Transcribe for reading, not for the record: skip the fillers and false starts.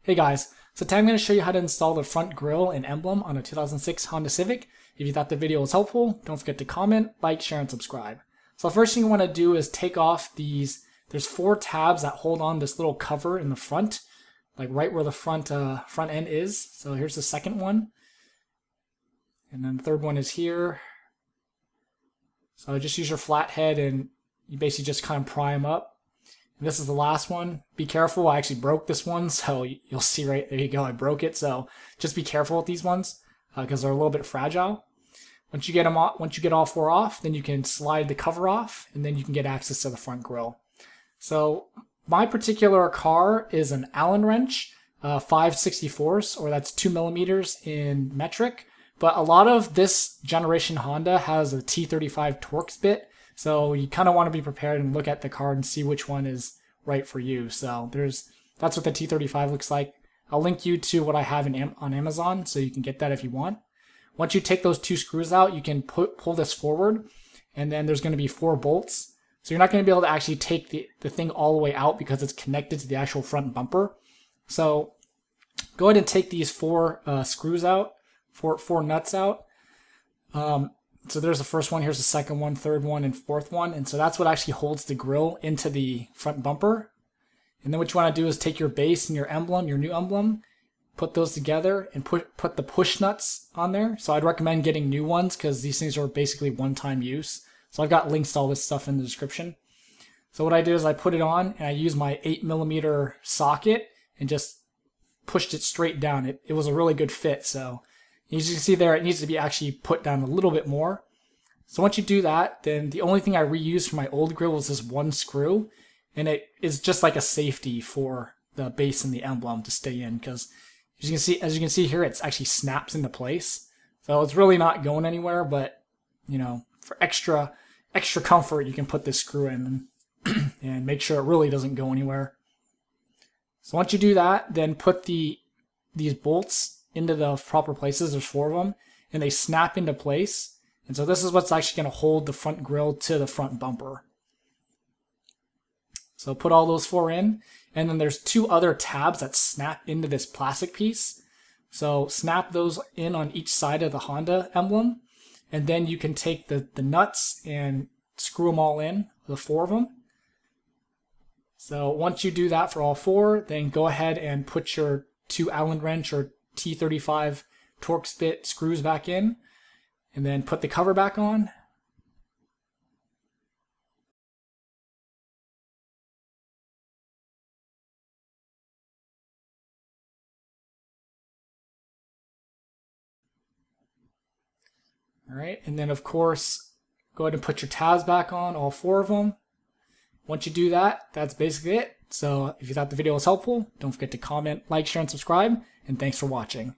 Hey guys, so today I'm going to show you how to install the front grille and emblem on a 2006 Honda Civic. If you thought the video was helpful, don't forget to comment, like, share, and subscribe. So the first thing you want to do is take off these, there's 4 tabs that hold on this little cover in the front, like right where the front end is. So here's the second one. And then the third one is here. So just use your flathead and you basically just kind of pry them up. And this is the last one. Be careful, I actually broke this one, so you'll see right there you go, I broke it. So just be careful with these ones because they're a little bit fragile. Once you get them off, once you get all 4 off, then you can slide the cover off and then you can get access to the front grille. So my particular car is an Allen wrench, 5/64, or that's 2 millimeters in metric. But a lot of this generation Honda has a T35 Torx bit. So you kind of want to be prepared and look at the card and see which one is right for you. So that's what the T35 looks like. I'll link you to what I have on Amazon so you can get that if you want. Once you take those 2 screws out, you can pull this forward and then there's going to be 4 bolts. So you're not going to be able to actually take the thing all the way out because it's connected to the actual front bumper. So go ahead and take these 4 screws out, 4 nuts out. So there's the first one, here's the second one, third one, and fourth one. And so that's what actually holds the grille into the front bumper. And then what you want to do is take your base and your emblem, your new emblem, put those together and put the push nuts on there. So I'd recommend getting new ones because these things are basically one-time use. So I've got links to all this stuff in the description. So what I did is I put it on and I used my 8mm socket and just pushed it straight down. It was a really good fit. So as you can see there, it needs to be actually put down a little bit more. So once you do that, then the only thing I reused for my old grille was this 1 screw. And it is just like a safety for the base and the emblem to stay in. Because as you can see here, it actually snaps into place. So it's really not going anywhere, but you know, for extra comfort, you can put this screw in and make sure it really doesn't go anywhere. So once you do that, then put these bolts into the proper places. There's 4 of them, and they snap into place. And so this is what's actually going to hold the front grille to the front bumper. So put all those 4 in, and then there's 2 other tabs that snap into this plastic piece. So snap those in on each side of the Honda emblem, and then you can take the nuts and screw them all in, the 4 of them. So once you do that for all 4, then go ahead and put your 2 Allen wrench or T35 Torx bit screws back in, and then put the cover back on. All right, and then of course, go ahead and put your tabs back on, all 4 of them. Once you do that, that's basically it. So if you thought the video was helpful, don't forget to comment, like, share, and subscribe, and thanks for watching.